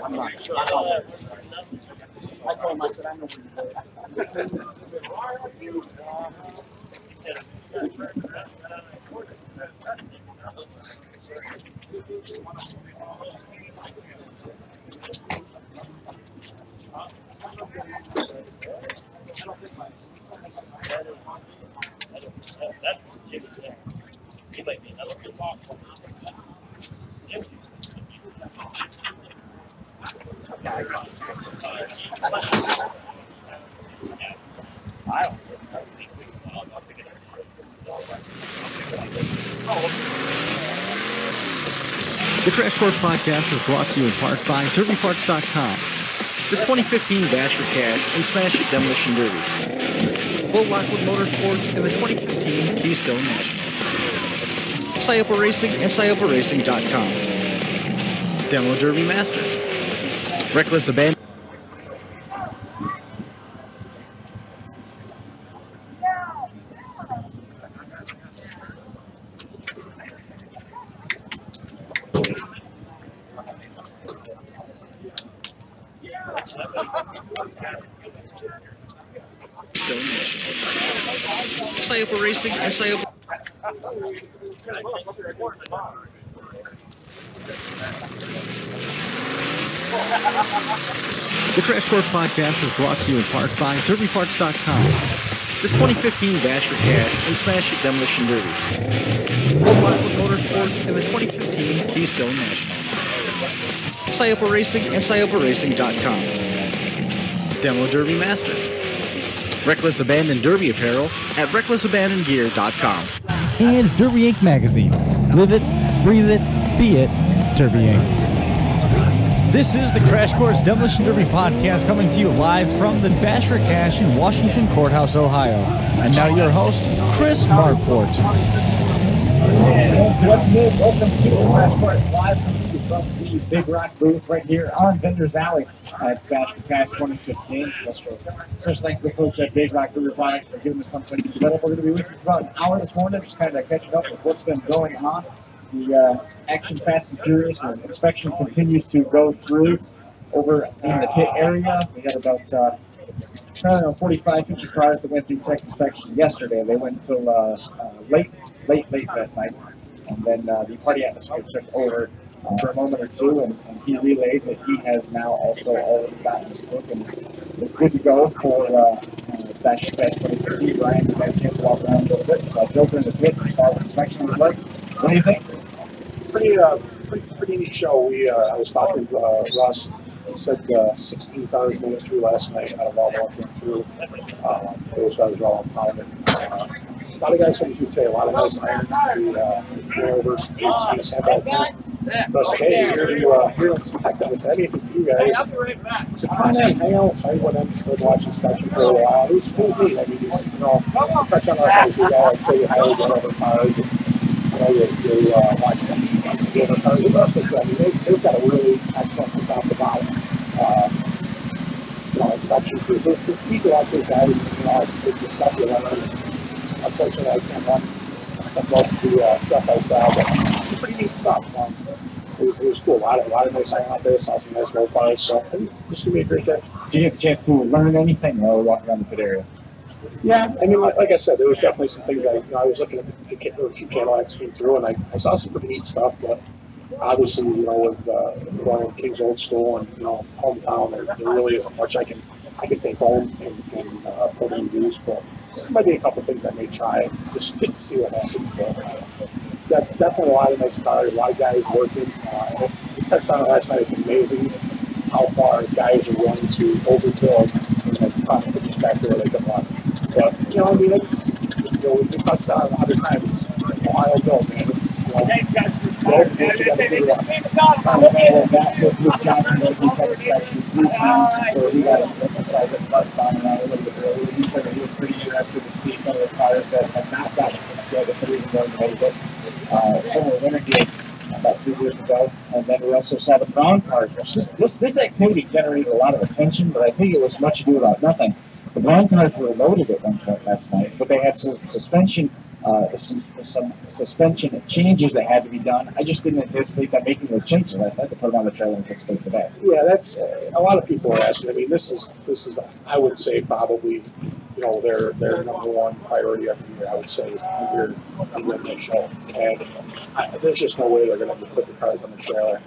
I'm not. I told him, I said, I know where you're The Crash Course Podcast is brought to you in part by DerbyParts.com. The 2015 Bash for Cash and Smash It Demolition Derbies. Bull Lockwood Motorsports and the 2015 Keystone National. Scioppa Racing and ScioppaRacing.com. Demo Derby Master. Reckless Abandon. Scioppa Racing and Scioppa. The Crash Course Podcast is brought to you in part by DerbyParts.com. The 2015 Bash for Cash and Smash It Demolition Derbies. Bull Lockwood Motorsports and the 2015 Keystone National. Scioppa Racing and ScioppaRacing.com. Demo Derby Master. Reckless Abandon Derby Apparel at RecklessAbandonGear.com. And Derby Inc. magazine. Live it, breathe it, be it, Derby Inc. This is the Crash Course Demolition Derby Podcast coming to you live from the Bash for Cash in Washington Courthouse, Ohio. And now your host, Chris Marquardt. Welcome to the Crash Course live from the Big Rock booth right here on Vendors Alley at Bash for Cash 2015. First, thanks to the folks at Big Rock Brewery Products for giving us something to set up. We're going to be with you for about an hour this morning, just kind of catching up with what's been going on. The Action Fast and Furious and inspection continues to go through over in the pit area. We got about 45, 50 cars that went through tech inspection yesterday. They went until late last night. And then the party atmosphere took over for a moment or two, and he relayed that he has now also already gotten his look and is good to go for Bash Fest 2015. Brian, you guys can walk around a little bit. So I'll jump in the pit and saw what inspection was like. What do you think? Pretty neat show. I was talking to Russ. He said 16 cars went through last night out of all that went through. Those guys are all impounded. A lot of guys coming through today, a lot of nice iron. The over sent that to us. Hey, here to inspect that. Was anything for you guys? I'll be right back. So come on in, hang out. I went in to watch inspection for a while. It was neat. I mean, touch on our guys. We got to show you how we get over cars. You watch them. The other cars with us. I mean, they've got a really excellent from top to bottom. Inspection crews. There's people out there, guys. It's the stuff you learn. Unfortunately, I can't run most of the stuff I saw, but it's pretty neat stuff. It was cool. A lot of nice iron out there. Saw some nice roll cars. So it's going to be a great day. Did you get a chance to learn anything while walking around the pit area? Yeah, I mean, like I said, there was definitely some things I was looking at the few channel ads came through, and I saw some pretty neat stuff. But obviously, with going King's Old School and hometown, there really isn't much I can take home and put in use. But there might be a couple things I may try just to see what happens. But definitely a lot of nice cars, a lot of guys working. We touched on it last night. It's amazing how far guys are willing to overkill and probably put this back there where they can run. But I mean, it's we touched on it 100 times. It's Ohio built, man. Thanks, guys. About 3 years ago, and then we also saw the brown cars. This activity generated a lot of attention, but I think it was much ado about nothing. The brown cars were loaded at one point last night, but they had some suspension some suspension changes that had to be done. I just didn't anticipate them making those changes. I had to put them on the trailer and fix it today. Yeah, that's a lot of people are asking. I mean, this is I would say probably their number one priority every year. I would say under the show, and there's just no way they're going to put the cars on the trailer.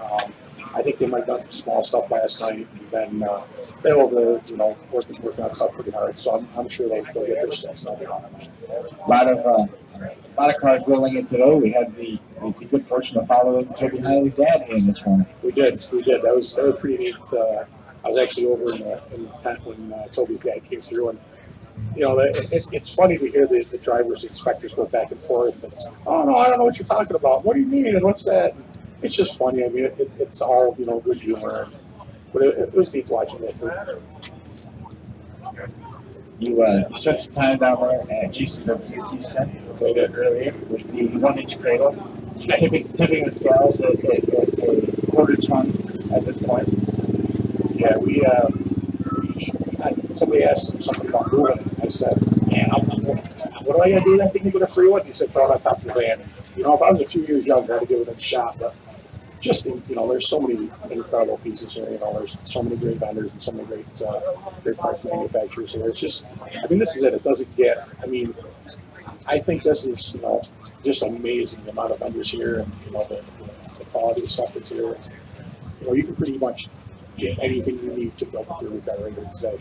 I think they might have done some small stuff last night, and then they were working on stuff pretty hard. So I'm sure they'll get their stuff done. A lot of cars rolling in today. We had the good fortune of following Toby Hiley's dad in this morning. We did. That was pretty neat. I was actually over in the tent when Toby's dad came through, and it's funny to hear the drivers, inspectors go back and forth. And, oh no, I don't know what you're talking about. What do you mean? And what's that? It's just funny. I mean, it's all good humor, but it was neat watching it. You spent some time down there at Jason Dunsey's tent earlier with the 1-inch cradle, tipping the scales at a quarter ton at this point. Yeah, somebody asked him something about moving. I said, man, what do I got to do that thing to get a free one? He said, throw it on top of the van. If I was a few years younger, I'd give it a shot. But just, there's so many incredible pieces here. There's so many great vendors and so many great parts manufacturers here. It's just, this is it. It doesn't get, I think this is, just amazing, the amount of vendors here and, the quality of stuff that's here. You can pretty much get anything you need to build a beer car radio today.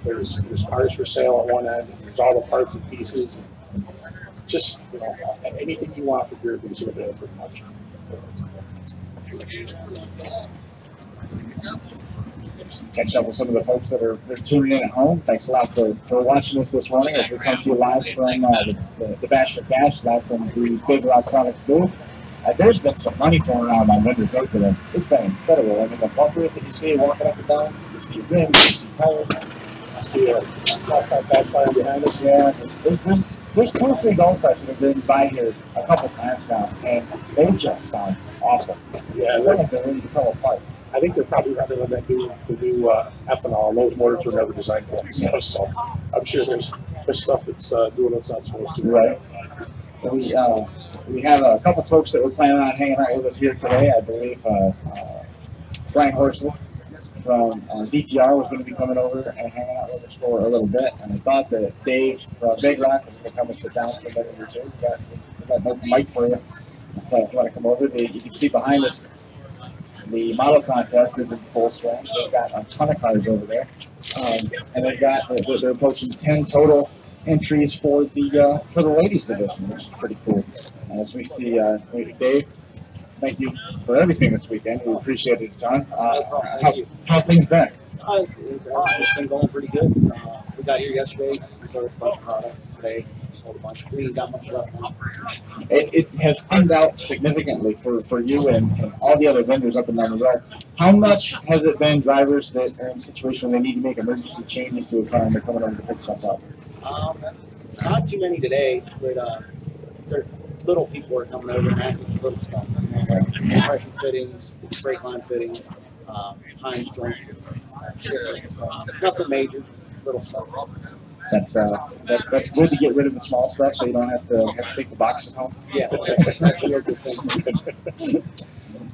There's cars for sale at one end, there's all the parts and pieces, and just anything you want for beer boots are there pretty much. Catch up with some of the folks that are tuning in at home. Thanks a lot for watching us this morning as we come to you live from the Bash for Cash, live from the Big Rock Products booth. There's been some money thrown around on Vendors Road today. It's been incredible. The bumpers that you see walking up and down, you see rims, you see tires, you see a backfire behind us. Yeah, there's 2 or 3 golf carts that have been by here a couple times now, and they just sound awesome. Yeah, it's like they're ready to come apart. I think they're probably running on that new ethanol. Those motors were never designed for it. So I'm sure there's stuff that's doing what it's not supposed to. Right. So we have a couple folks that were planning on hanging out with us here today. I believe Brian Horsley from ZTR was going to be coming over and hanging out with us for a little bit. And I thought that Dave from Big Rock was going to come and sit down for a minute or two. We got no mic for you. If you want to come over, you can see behind us. The model contest is in full swing. They've got a ton of cars over there, and they're approaching 10 total entries for the ladies division, which is pretty cool. As we see, Dave, thank you for everything this weekend. We appreciate it a ton. How things been? It's been going pretty good. We got here yesterday. We started a bunch of product today. Sold a bunch. We ain't got much left now. It has thinned out significantly for you and all the other vendors up and down the road. How much has it been drivers that are in a situation where they need to make emergency changes to a car and they're coming over to pick stuff up? Not too many today, but little people are coming over and asking for little stuff. Compression fittings, brake line fittings, Heinz joints, nothing major, little stuff. That's good to get rid of the small stuff so you don't have to take the boxes home. Yeah, that's a real good thing.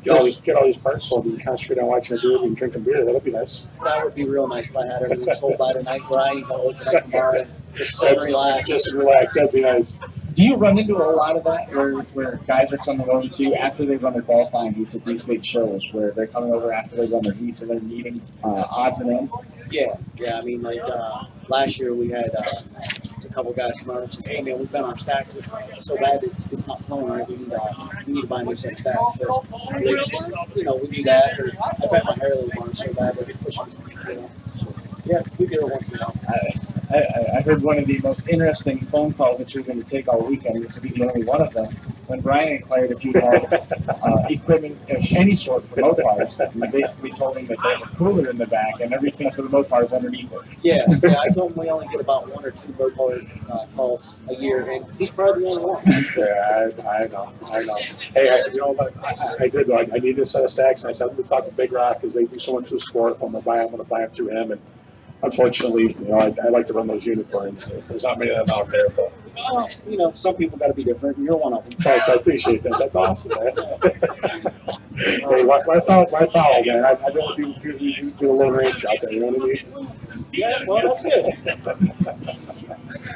Get all these parts sold and you concentrate on watching the beers and drinking beer. That'd be nice. That would be real nice if I had everything sold by tonight, Brian. You gotta open up tomorrow and just sit and relax. Just relax. That'd be nice. Do you run into a lot of that where guys are coming over to after they run their qualifying heats at these big shows where they're coming over after they run their heats and they're needing odds and ends? Yeah. I mean, like last year we had a couple guys come out and say, "Hey man, we've been on stacks. It's so bad that it's not flowing right. We need to buy new set of stacks." So we do that. Or I bet my hair a little more so bad, but it pushes. So, yeah, we do it once in a while. I heard one of the most interesting phone calls that you're going to take all weekend, which will be the only one of them, when Brian inquired if you had equipment of any sort for Mopars. And you basically told him that they have a cooler in the back and everything for the Mopars underneath it. Yeah, I told him we only get about 1 or 2 Mopar calls a year, and he's probably the only one. Yeah, I know. Hey, I did though. I needed a set of stacks, and I said, I'm going to talk to Big Rock because they do so much for the sport. If I'm going to buy them through him. And unfortunately, I like to run those unicorns. There's not many of them out there, but Well, some people got to be different. And you're one of them. thanks. I appreciate that. That's awesome, man. Hey, my foul, man. I really do a little range out there. You know what I mean? Yeah, well, that's good.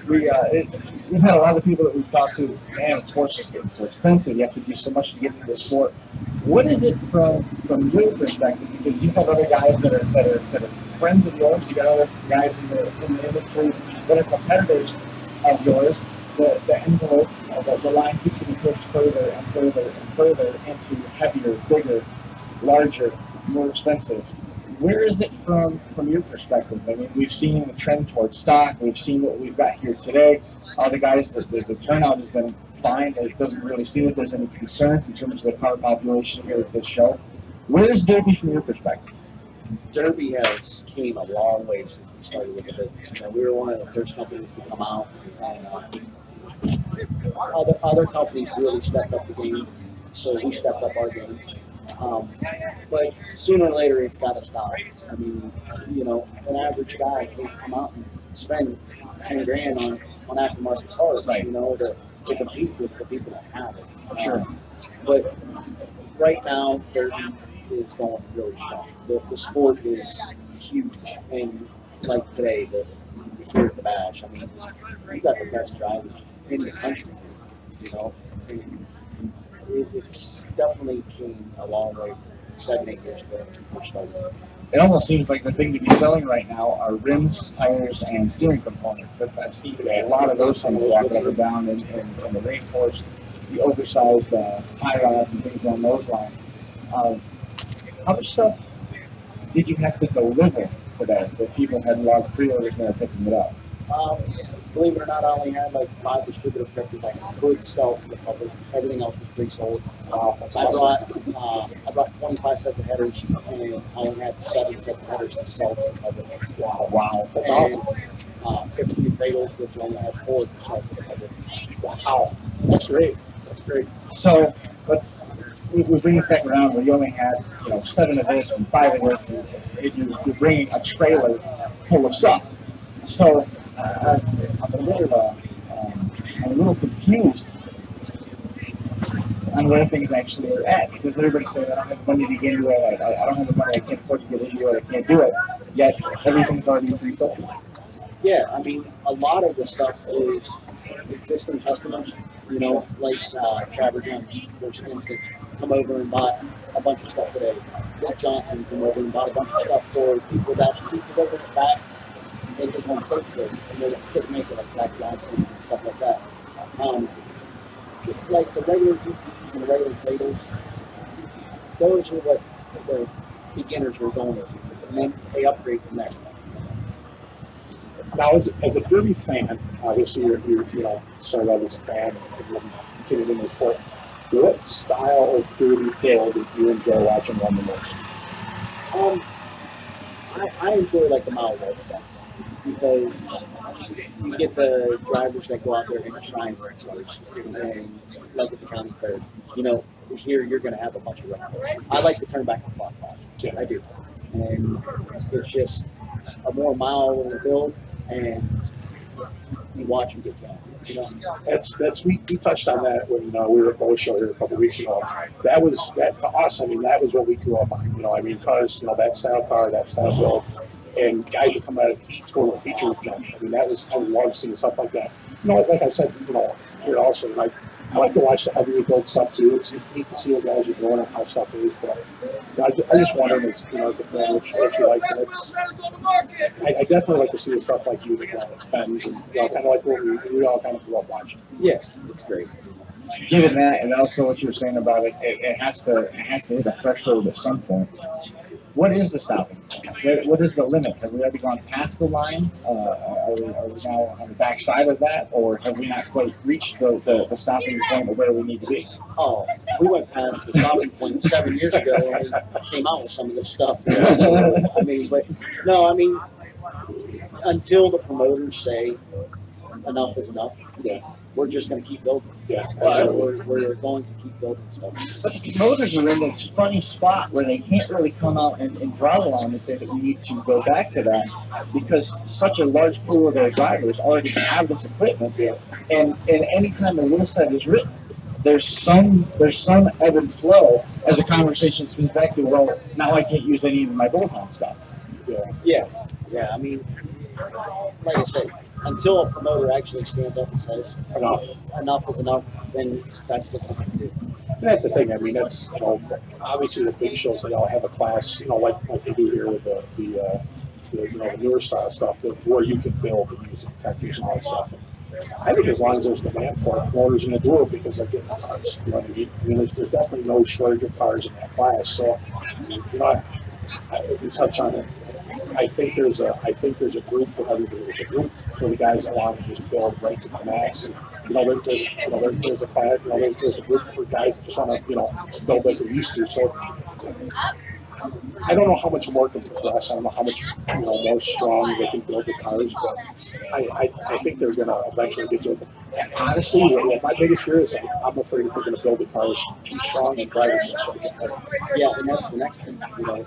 We've had a lot of people that we've talked to. Man, sports is getting so expensive. You have to do so much to get into the sport. What is it from your perspective? Because you've got other guys that are friends of yours. You got other guys in the industry that are competitors of yours. The envelope, the line keeps getting pushed further and further and further into heavier, bigger, larger, more expensive. Where is it from your perspective? I mean, we've seen the trend towards stock. We've seen what we've got here today. All the guys, the turnout has been fine. It doesn't really seem that there's any concerns in terms of the car population here at this show. Where's Derby from your perspective? Derby has came a long way since we started with the business. We were one of the first companies to come out, and other companies really stepped up the game, so we stepped up our game. But sooner or later, it's got to stop. I mean, an average guy can't come out and spend 10 grand on aftermarket cars, right. To compete with the people that have it. Sure. But right now, Derby is going really strong. The sport is huge, and like today, here at the Bash, I mean, you got the best drivers in the country, and it's definitely came a long way from 7-8 years ago when we first started. It almost seems like the thing to be selling right now are rims, tires, and steering components. I've seen a lot of those things walking up and down in the rainforest, the oversized tie rods and things along those lines. How much stuff did you have to deliver today that people had a lot of pre-orders and they were picking it up? Believe it or not, I only had like 5 distributor tractors I could sell to the public. Everything else was pre-sold. I brought 25 sets of headers, and I only had 7 sets of headers to sell to the public. Wow. That's awesome. 15 cradles, which I only had 4 to sell to the public. Wow. That's great. So we bring it back around where you only had 7 of this and 5 of this, and you're bringing a trailer full of stuff. So I'm a little confused on where things actually are at, because everybody's saying I don't have money to get into it, I don't have the money, I can't afford to get into it, I can't do it, yet everything's already pre-sold. Yeah, I mean, a lot of the stuff is existing customers, like Trevor Jones, for instance, come over and bought a bunch of stuff today. Dick Johnson came over and bought a bunch of stuff for people over the back. They just want to take it, and they couldn't make it, like Jack Johnson and stuff like that. Just like the regular GPs and the regular cradles, those are what the beginners were going to, and then they upgrade from there. Now, as a Derby fan, obviously you're started out as a fan and continued in the sport. What style of Derby build do you enjoy watching run the most? I enjoy like the mile road stuff, because you get the drivers that go out there and shine for cars, and like at the county fair, here you're going to have a bunch of rough cars. I like to turn back the clock. Yeah, I do, and it's just a more mile in the build, and you watch them get going. That's we touched on that when we were at Bow Show here a couple of weeks ago. That to us. I mean, that was what we grew up on. Because that style car, that style build, and guys would come out of heat score with feature jump. I mean, I love seeing stuff like that. Like I said, here also, I like to watch the heavier build stuff too. It's neat to see what guys are doing and how stuff is. But I just wonder, as a fan, what you like. I definitely like to see the stuff like you, Benz, and kind of like what we all kind of grew up watching. Yeah, it's great. Given that, and also what you were saying about it has to hit a threshold at some point. What is the stopping point? What is the limit? Have we already gone past the line? Are we now on the back side of that, or have we not quite reached the stopping point of where we need to be? Oh, we went past the stopping point 7 years ago, and we came out with some of this stuff. Until the promoters say enough is enough, we're just going to keep building. Yeah. We're going to keep building stuff. But the promoters are in this funny spot where they can't really come out and draw the line and say that we need to go back to that because such a large pool of their drivers already have this equipment. And any time a rule set is written, there's some ebb and flow as the conversation swings back to, well, now I can't use any of my bullhorn stuff. Yeah. I mean, like I said, until a promoter actually stands up and says enough is enough, then that's what they're going to do. And that's the thing. I mean, that's, you know, obviously the big shows, they all have a class, you know, like they do here with the you know, the newer style stuff where you can build and use the detectors and all that stuff. And I think as long as there's demand for it, promoters are going to do it because they're getting the cars. You know what I mean? I mean, there's definitely no shortage of cars in that class. So, you know, we touch on it. I think there's a group for everybody. There's a group for the guys that want to just build right to the max. And, you know, there's a class. You know, there's a group for guys that just want to, you know, build like they used to. So I don't know how much more can progress. I don't know how much, you know, more strong they can build the cars, but I think they're going to eventually get to it. Honestly, my biggest fear is I'm afraid that they're going to build the cars too strong and drivers will start getting hurt. Yeah, and that's the next thing. You know,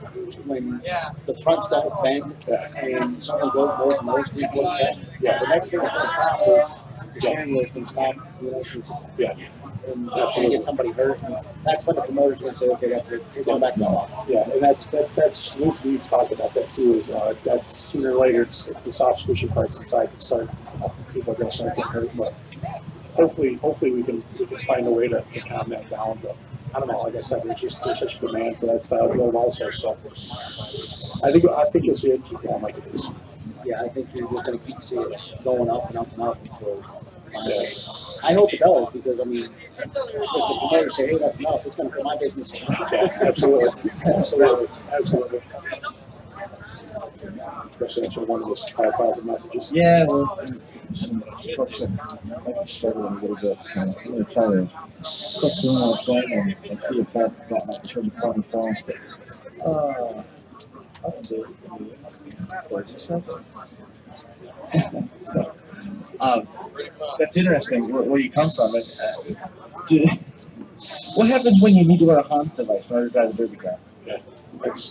when the fronts don't bend and someone goes and those people check. Yeah, the next thing that's going to stop is the steering wheel's going to stop. You know, and that's going to get somebody hurt. And that's when the promoter's going to say, okay, that's it. We're going back to stop. Yeah, and that's we've talked about that too. Is that sooner or later it's the soft squishy parts inside that start. People are going to start getting hurt, but hopefully we can find a way to calm that down. But I don't know. Like I said, there's such a demand for that style build also. So I think you'll see it keep going like it is. Yeah, I think you're just going to keep seeing it going up and up and up until. I hope it does because I mean, if the promoter say, "Hey, that's enough," it's going to hurt my business. Yeah, absolutely. Especially after one of those 5,000 messages. Yeah, well, some folks that might be struggling a little bit. So I'm going to try to click through all that and see if that might turn the problem falls. I'll do it. So, that's interesting where you come from. What happens when you need to wear a Hans device in order to drive a derby car? Yeah.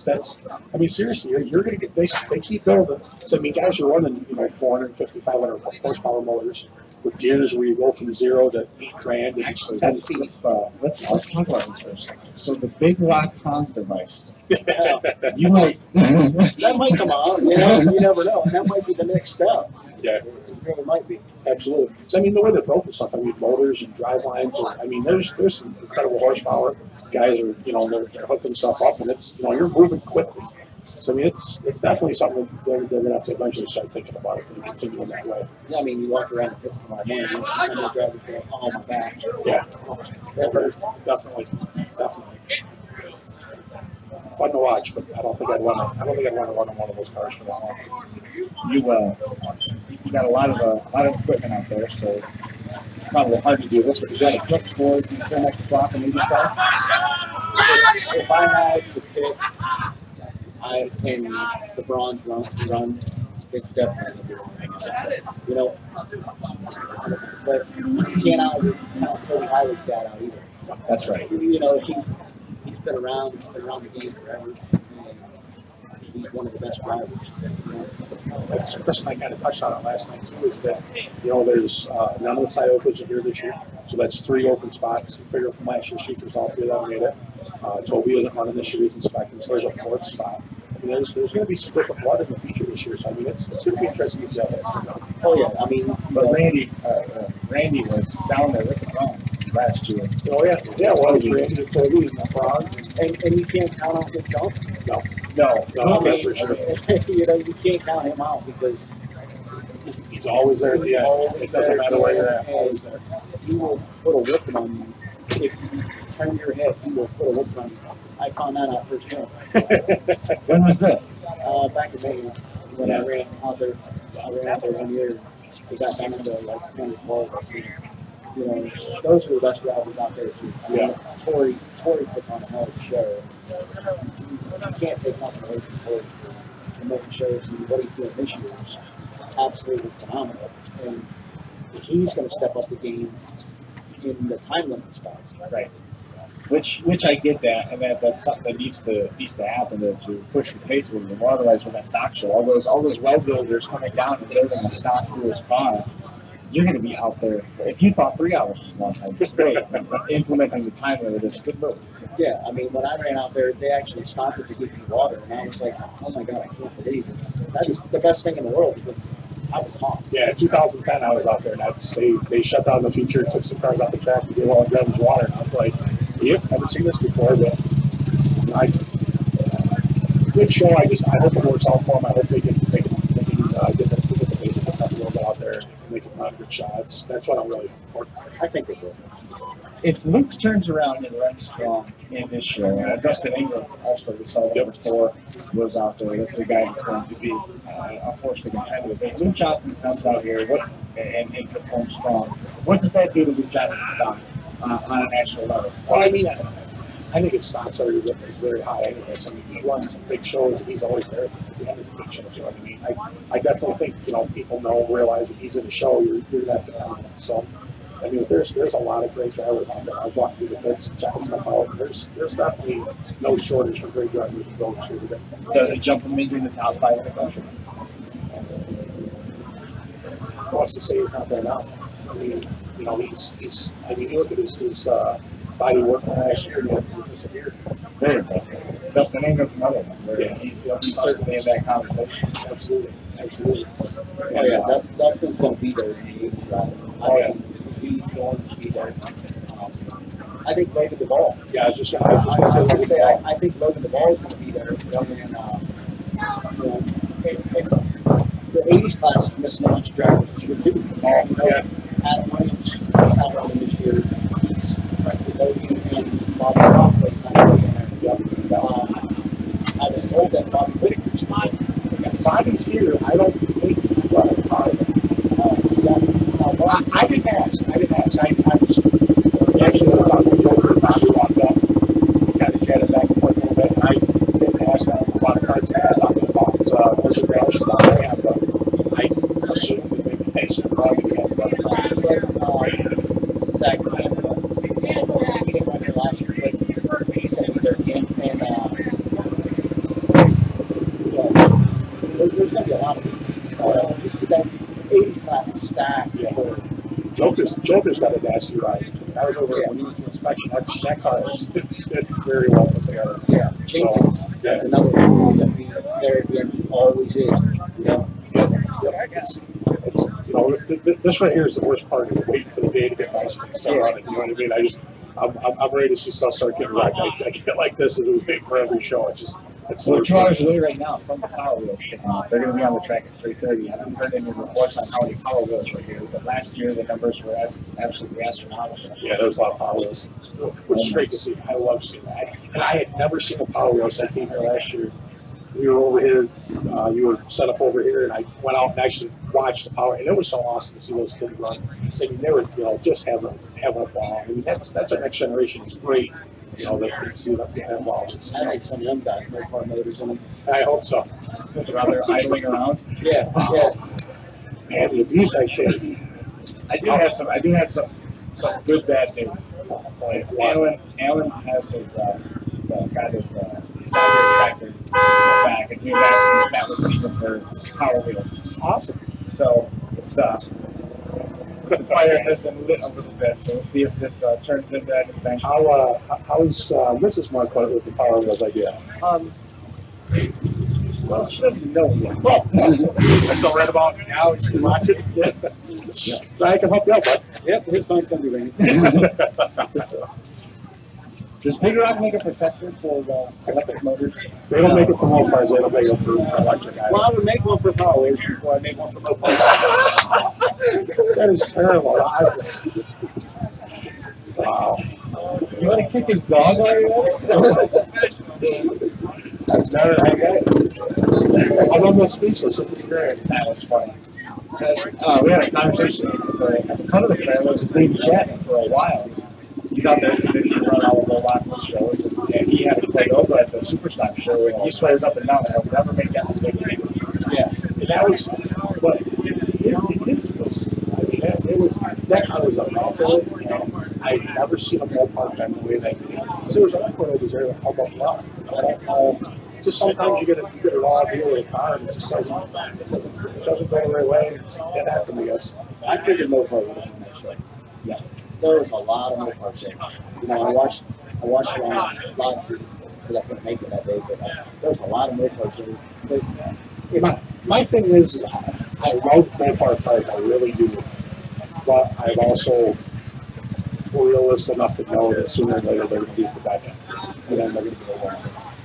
That's. I mean, seriously, you're going to get. They keep building. So I mean, guys are running, you know, 450, 500 horsepower motors with gears where you go from 0 to $8,000 and Actually, 10 let's talk about this for a second. So the Big Rock Hans device, you might that might come out. You know, you never know. And that might be the next step. Yeah. It really might be. Absolutely. So, I mean, the way they're built and stuff, I mean, motors and drive lines, I mean, there's some incredible horsepower. Guys are, you know, they're hooking stuff up, and it's, you know, you're moving quickly. So, I mean, it's definitely something that they're going to have to eventually start thinking about if they continue in that way. Yeah, I mean, you walk around and it's tomorrow morning, you see somebody driving through, oh my gosh. Yeah. That hurts. Definitely. Fun to watch, but I don't think I'd want to run on one of those cars for that long. You got a lot of equipment out there, so it's probably hard to do this. But you got a flex board, you turn that clock and leave it there. If I had to pick, in the bronze run, it's definitely the one. You know, but you can't count Tony Howard's dad out either. That's right. You know, he's been around the game forever. And he's one of the best drivers. You know. That's Chris and I kind of touched on it last night too. Is that, you know, there's none of the side opens are here this year, so that's 3 open spots. You figure from last year's features, all 3 of them made it. Toby isn't running this year; he's inspecting, so there's a 4th spot. I mean, there's going to be some different blood in the feature this year, so I mean, it's going to be interesting to see how that's going to go. Oh yeah, I mean, But Randy was down there with the bronze last year. Oh yeah, well, it's Randy and Toby in the bronze. and you can't count out Nick Johnson. No, that's for sure. You know, you can't count him out because He's always there at the end. It doesn't matter where you're at, always there. he will put a whipping on you. If you turn your head, he will put a whipping on you. I found that out firsthand. When was this? Back in May, when I ran out there 1 year. We got down to like 10 or 12. I see. You know, those are the best drivers out there too. I mean, Tori puts on a hell of a show. You can't take nothing away from Tori for making shows, and what he's doing this year is absolutely phenomenal. And he's going to step up the game in the time limit stuff. Right. Which I get that, and that's something that needs to happen to push the pace a little bit more. Otherwise, when that stock show, all those well builders coming down and building a stock Lewis car, you're going to be out there. If you thought 3 hours was a long time, it's great. Implementing the time limit is a good move. Yeah, I mean, when I ran out there, they actually stopped it to give me water, and I was like, oh my god, I can't believe it. That's the best thing in the world because I was hot. Yeah, in 2010 I was out there, and they shut down the feature, took some cars off the track to give all the drivers water, and I was like, yep, haven't seen this before, but good show. I hope it works out for them. I hope they can get the basic a little bit out there and make it run good shots. That's what I'm really looking for. I think they will. If Luke turns around and runs strong in this show, Dustin Ingram also, we saw number 4 was out there. That's the guy that's going to be a force to contend with. If Luke Johnson comes out here and performs strong, what does that do to Luke Johnson's stock on a national level? Well, I mean, I think his stock's already very high anyways. I mean, he runs some big shows, and he's always there at the end of the big shows. You know what I mean? I definitely think, people realize that he's in the show, you're going to have to count him. So, I mean, there's a lot of great drivers out there. I was walking through the pits and checking stuff out. There's definitely no shortage for great drivers to go to. Does it jump him into the top 5 of the country? What's to say he's not there now? I mean, he's. I mean, you look at his body work from last year, and he disappeared. Very good. Dustin Ingram's another one. Yeah. He's certainly in that conversation. Absolutely. Oh yeah, Dustin's going to be there in the 80s rally. He's going to be there. I think Logan Duvall. Yeah, I was just I think Logan Duvall is going to be there. The 80s class is missing a bunch of drivers this year too. Yeah. Adam Williams, he's not running this year. He's Logan and Bobby Rockaway not in there. Yep. I was told that Bobby Whitaker's not. Bobby's here. I don't think he's got a car. I didn't ask. I was actually talking to Joker. Bobby walked up. We kind of chatted back and forth a little bit. And I didn't ask him about a car's ass. Talking about was it Roush about that, but I assumed that maybe they should probably have done Zach Manfred. He didn't run here last year, but he's going to be there again. And there's going to be a lot of that 80s class is stacked. Yeah. Joker's got a nasty ride. I was over when he went to inspection. That car is very well put together. Yeah, So, that's another one that's going to be there at the end. He always is. This right here is the worst part of it. Waiting for the day to get nice and start running. You know what I mean? I'm ready to see stuff start getting wrecked. I get like this and do it for every show. It's 2 hours away right now from the Power Wheels kicking off. They're going to be on the track at 3:30. I haven't heard any reports on how many Power Wheels were here, but last year the numbers were absolutely astronomical. Yeah, there was a lot of Power Wheels, which is great to see. I love seeing that. And I had never seen a Power Wheel set team here last year. We were over here, you were set up over here, and I went out and actually watched the Power, and it was so awesome to see those kids run. So, I mean, they were, just having a ball. I mean, that's our next generation. It's great. That we see them get involved. I think some of them guys make more motors in them. I hope so. Just rather idling around. Yeah. Man, the abuse I take. I do have some good bad things. Alan has his got his tractor back, and he was asking if that was even for Power Wheels. Awesome. So it's the fire has been lit a little bit, so we'll see if this turns into anything. How's Mrs. Marquardt with the Power Wheels idea? Well, she doesn't know yet. That's all right about now. You can watch it. I can help you out, bud. Yep, his son's going to be raining. Does Big Rock make a protector for electric motors? They don't make it for Mopars, they don't make it for electric guys. Well, I would make one for Power Wheels before I make one for Mopars. That is terrible. Wow. You want to kick his dog while you're I'm almost speechless. This is great. That was funny. We had a conversation at the front of the trailer with Steve Chapman for a while. He's out there to run all of the local shows, and he had to play over at the Superstock show, and he swears up and down that he'll never make that mistake again. Yeah, and that was, but it was that car was immaculate. I'd never seen a ballpark done the way they did. There was one point I was there, how about luck? I don't know. Just sometimes you get a raw deal with a car and it just doesn't go the right way. That happened, I guess. I figured Mopar would have been that show. Yeah, there was a lot of Mopar there. You know, I watched it on live stream because I couldn't make it that day, but there was a lot of Mopar there. But My thing is, I love Mopar cars, I really do. But I'm also realist enough to know that sooner or later they're going to be the back end. And then they're going to go wrong.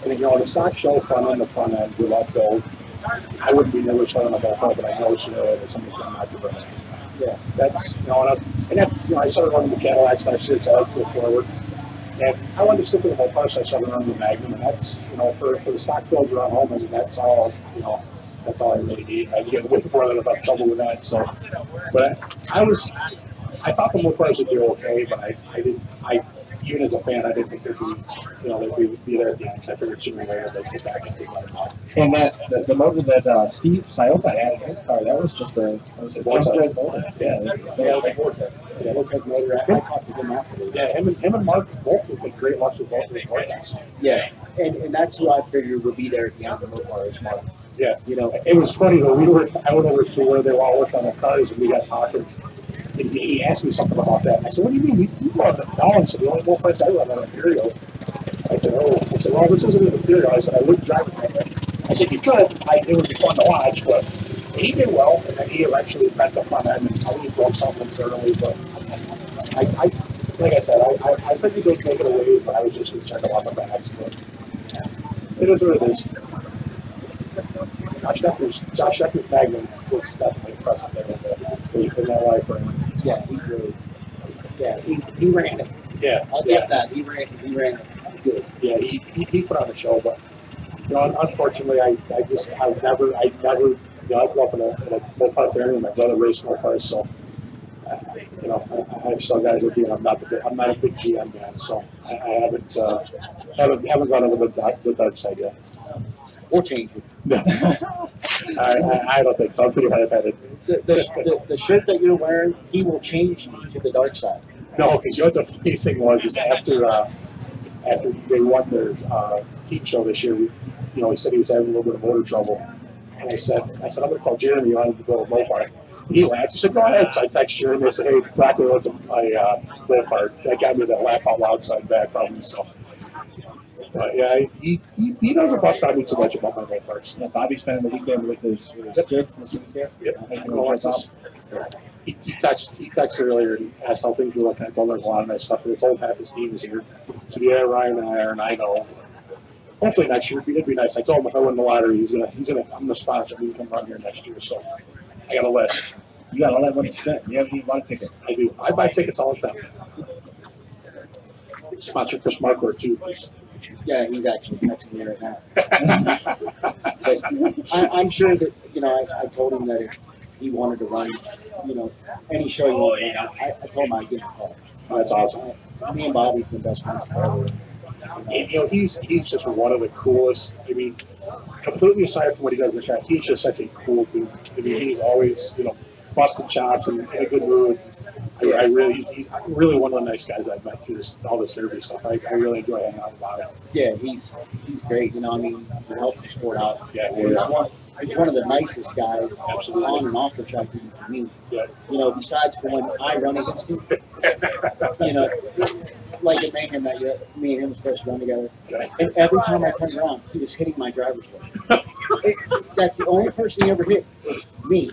And you know, the stock show the front end, we love build. I wouldn't be nervous running a ballpark, but I know sooner or later somebody's going to knock the front end. Yeah, that's, you know, and that's, you know, I started running the Cadillacs last year, so I like to go forward. And I wanted to stick with the Mopar, so I started running the Magnum, and that's, you know, for the stock builds around home, I mean, that's all, you know, that's all I really need. I get way more than enough trouble with that, so. But I thought the Mopars would do okay, but I even as a fan, I didn't think they'd be, you know, they'd be there at the end, because I figured sooner or later they'd get back and be better. And the motor that Steve Siopa had in his car, that was just a jump motor. Yeah, They had a Vortex. Yeah, Vortex motor. I talked to him afterwards. Yeah, him and Mark both would get great luck with both of the Vortex. yeah, and that's who I figured would be there at the end of the Mopar is Mark. Yeah, You know, it was funny though. I went over to where they were all working on the cars, and we got talking. And he asked me something about that, and I said, "What do you mean? You run the Collins? The only Vortex I run on Imperial." I said, "Oh," I said, "Well, this isn't an Imperial." I said, "I wouldn't drive it like that." I said, "You could. It would be fun to watch." But he did well, and then he eventually bent the front end, and I think he broke something internally. But like I said, I figured they'd make it away, but I was just concerned about the backs. But it is what it is. Josh Decker's Magnum was definitely impressive there in that life frame. yeah, he ran it. Yeah, I'll get that. He ran it good. yeah, he put on the show, but you know, unfortunately, I never, you know, I grew up in a Mopar family. My brother raced Mopars, so you know, I have some guys with me, and I'm not a big GM man, so I haven't gone over the dark side yet. Or change it. No, I don't think so. I'm pretty high-headed. The shirt that you're wearing, he will change you to the dark side. No, because you know what the funny thing was is after they won their team show this year, you know, he said he was having a little bit of motor trouble, and I said I'm going to tell Jeremy you wanted to build a Mopar. He laughed. He said, "Go ahead." So I texted Jeremy. I said, "Hey, Broccoli wants a Mopar." That got me that laugh out loud side back from him. So. But yeah, he doesn't bust on me too much about my Mopars. Yeah, Bobby spent the weekend with his kids this weekend. He texted earlier and asked how things were looking. I told him a lot of nice stuff. I told half his team is here. So yeah, Ryan and Aaron, I know. Hopefully next year it'd be nice. I told him if I win the lottery, I'm gonna sponsor. He's gonna run here next year. So I got a list. You got all that money spent. You have a lot of tickets. I do. I buy tickets all the time. Sponsor Chris Marquardt too, please. Yeah, he's actually texting me right now. But I'm sure that, you know, I told him that if he wanted to run, you know, any show he wanted to run, I told him I'd give him a call. That's awesome. Me and Bobby's been best friends forever. And, you know, he's just one of the coolest. I mean, completely aside from what he does in the track, he's just such a cool dude. I mean, he's always, you know, busting chops and in a good mood. He's really one of the nice guys I've met through all this derby stuff. I really enjoy hanging out about it. Yeah, he's great. You know, I mean, he helps the sport out. Yeah, He's one of the nicest guys, Absolutely. on and off the track that you can meet. Yeah. You know, besides for when I run against him, you know, like at Mayhem that year, me and him were supposed to run together. And every time I turned around, he was hitting my driver's foot. That's the only person he ever hit was me.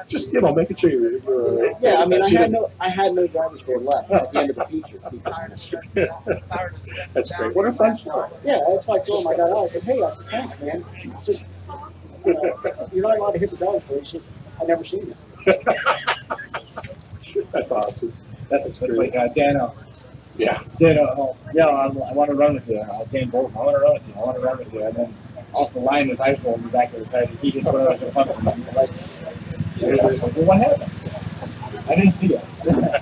Just, you know, making sure you're Yeah, I mean, I had no driver's foot left at the end of the feature. That's great. What are friends for? Yeah, that's why I told him I got out. I said, "Hey, I said, thanks, man." I said, you know, "You're not allowed to hit the driver's foot." He said, "I've never seen it." That's awesome. That's like Dano. Yeah. Dano, yeah, I want to run with you. Dan Bolton, I want to run with you. I want to run with you. And then off the line, his iPhone in the back of his head, he just went over in front of him. Like, well, what happened? I didn't see it.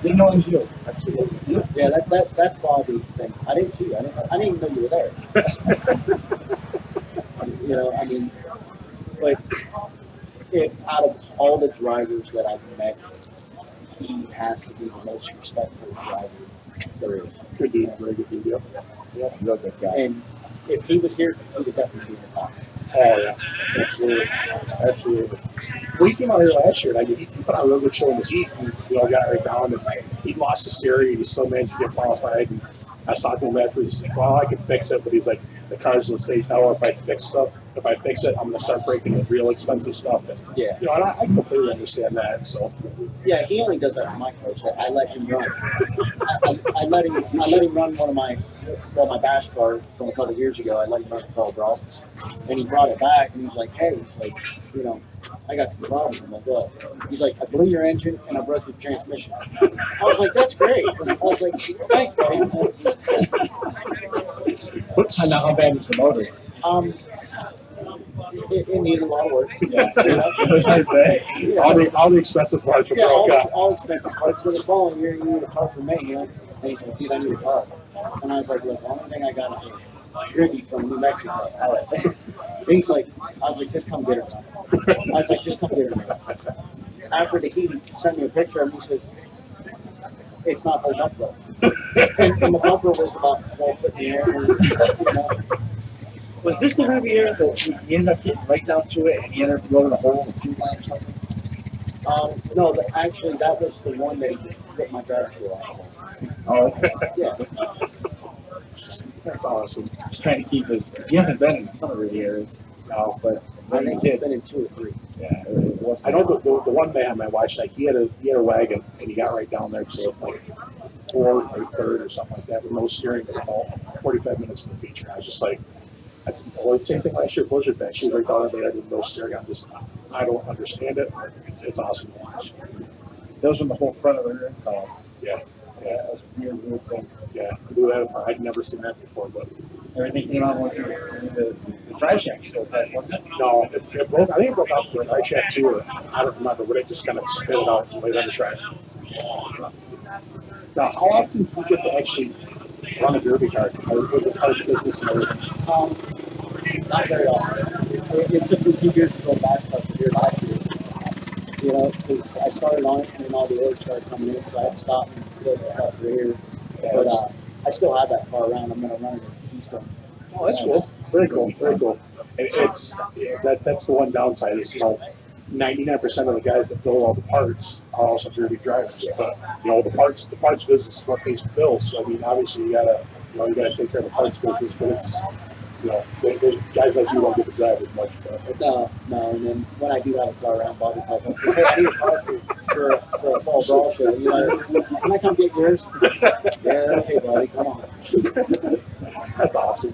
Didn't know it was you. Absolutely. Yeah, that's Bobby's thing. I didn't see you. I didn't even know you were there. You know, I mean, but out of all the drivers that I've met, has to be the most respectful driver there is. Good dude, very good dude. Yep. Yeah, real good guy. And if he was here, he would definitely be in the top. Oh yeah, absolutely, absolutely. Well, he came out here last year, and he put out a real good show in the heat. And we all got right down, and he lost his steering, and he still managed to get qualified. And I was talking to him afterwards. He's like, "Well, I can fix it," but he's like, "The car's in the stage now. If I fix it, I'm going to start breaking the real expensive stuff." And Yeah. you know, and I completely understand that. So Yeah, he only does that for my coach. That I let him run. I let him run one of my bash car from a couple of years ago. I let him run the Fall Brawl, and he brought it back, and he's like, "Hey, it's like, you know, I got some problems." I'm like, "What?" He's like, "I blew your engine and I broke your transmission." I was like, "That's great." I was like, "Thanks, buddy." And now how bad is the motor? It needed a lot of work. Yeah, it was hard day. all the expensive parts were Yeah, broke up. all expensive parts. So the following year, you need a car for Mayhem. And he's like, "Dude, I need a car." And I was like, "Look, the only thing I got is Gritty from New Mexico." And he's like, I was like, "Just come get her." I was like, "Just come get her." After the heat, he sent me a picture and he says, "It's not holding up though." And the bumper was about 12 foot in the air. You know. Was this the Riviera that you ended up getting right down to it and you ended up blowing a hole in the fuel line or something? No, actually, that was the one that he ripped my driver's wheel off. Oh, okay. Yeah. That's awesome. Just trying to keep his. He hasn't been in a ton of Rivieras now, but I when he think he's did, been in 2 or 3. yeah, it was. I know the one man I watched, like he had a wagon, and he got right down there to like 4th or 3rd or something like that with no steering for about 45 minutes in the feature. I was just like, that's the same thing last year. Blizzard that she was right down there with no steering. I don't understand it. But it's awesome to watch. Those were the whole front of the rear column. Yeah, Yeah, that was a weird thing. yeah. To do that, I'd never seen that before. But Everything came out with the drive shaft still tight, wasn't it? no, it broke. I think it broke out the right shaft too, or I don't remember. But it just kind of spit it out and laid on the track. Now, how often do you get to actually run a derby car with the car's business and everything? Not very often. It took me 2 years to go back to here last year. You know, because I started on it and then all the orders started coming in, so I had to stop and build stuff for here. But I still have that car around. I'm going to run it in Keystone. Oh, that's cool. Very cool. Very cool. And that's the one downside is 99% of the guys that build all the parts are also derby drivers. But the parts business is what pays the bills. So I mean, obviously you gotta take care of the parts business, but it's those guys like you don't get to drive as much. No. And then when I do have a car around, Bobby calls me and says, "Hey, I need a car for a fall brawl show. You know, can I come get yours?" Yeah, okay, buddy, come on. That's awesome.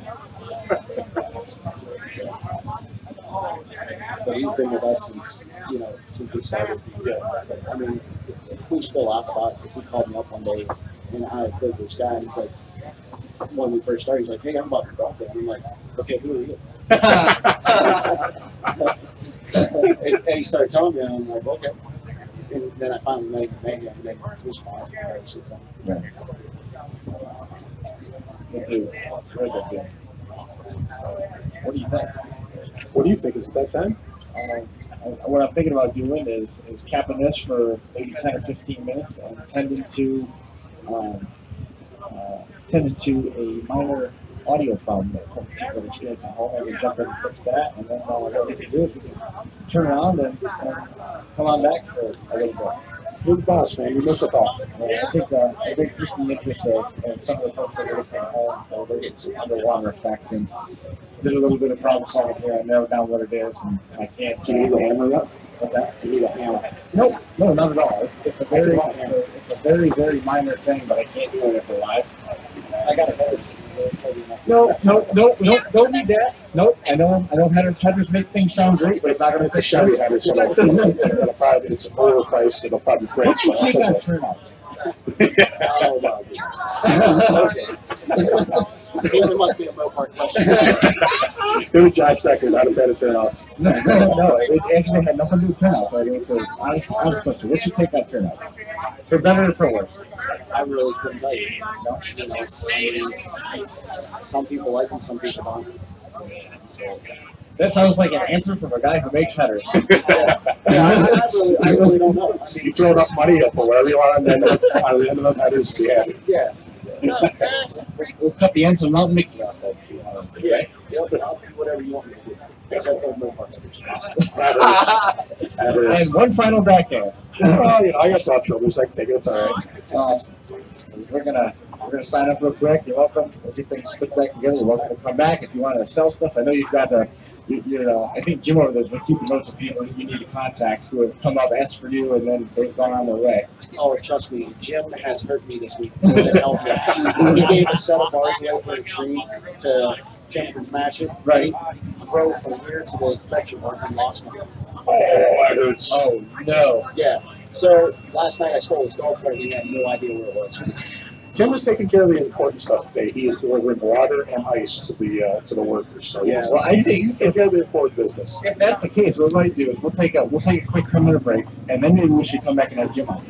But he's been with us since we started. Yeah. I mean, we still laugh about it because he called me up one day and I played this guy and he's like, when we first started, he's like, "Hey, I'm about to drop it." I'm like, "Okay, who are you?" and he started telling me, and I'm like, "Okay." And then I finally made him, and then he responds and all that shit. So. Right. Good dude. Very good dude. What do you think? What do you think? Is it that time? What I'm thinking about doing is capping this for maybe 10 or 15 minutes and tending to a minor audio problem that people experience at home. I can jump in and fix that, and then all we can do is we can turn around and come on back for a little bit. You're the boss, man. You make the call. I think just in the interest of some of the folks that are listening at home, they get some underwater effect and did a little bit of problem solving here. I narrowed down what it is, and I can't. Do you need a hammer up? What's that? You need a hammer. No, not at all. It's a very, very minor thing, but I can't do it for live. I got a header. No, don't need that. Nope, I know headers make things sound great, but it's not going to It's a Chevy header, so it's overpriced. It'll probably break. What's your take on turnouts? Oh, wow. Okay. There must be a Mopar question. It was Josh Decker, not a fan of turnouts. No. It actually had nothing to do with turnouts. I mean, it's an honest question. What's your take on turnouts? For better or for worse? I really couldn't tell you. I mean, some people like them, some people don't. That sounds like an answer from a guy who makes headers. I really don't know. I You mean, throw enough money up or whatever you want, and then at the end of the headers, be happy. yeah, We'll cut the ends of Mount Mickey off that. yeah. I'll do whatever you want me to do. Except for no part. That And is. one final backhand. Well, you know, I got thought troubles. I think it's all right. Awesome. So we're gonna sign up real quick. You're welcome. We'll get things put back together. You're welcome to come back if you want to sell stuff. I know you've got I think Jim over there's been keeping notes of people you need to contact who have come up, asked for you, and then they've gone on their way. Oh, trust me, Jim has hurt me this week. He gave a set of bars away for a tree to Tim from Smash It. Right. He drove from here to the inspection park and lost him. Oh, that hurts. Oh no. Yeah. So last night I stole his golf cart and he had no idea where it was. Tim is taking care of the important stuff today. He is delivering water and ice to the workers. So Yeah. Well, I think he's taking care of the important business. if that's the case, what we might do is we'll take a quick 10-minute break, and then maybe we should come back and have Jim on.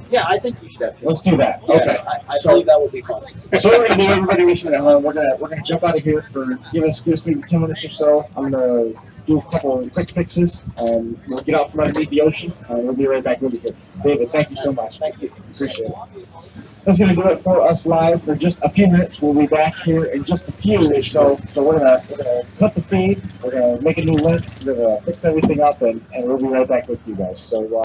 Yeah, I think you should have Jim. Let's do that. Yeah, Okay. I believe that would be fun. So what we're gonna do, everybody listening at home, we're gonna jump out of here for give us maybe 10 minutes or so. I'm gonna do a couple of quick fixes, and we'll get out from underneath the ocean, and we'll be right back over here. David, thank you so much. Thank you. Appreciate it. That's gonna do it for us live for just a few minutes. We'll be back here in just a few. So we're gonna cut the feed. We're gonna make a new link. We're gonna fix everything up, and we'll be right back with you guys. So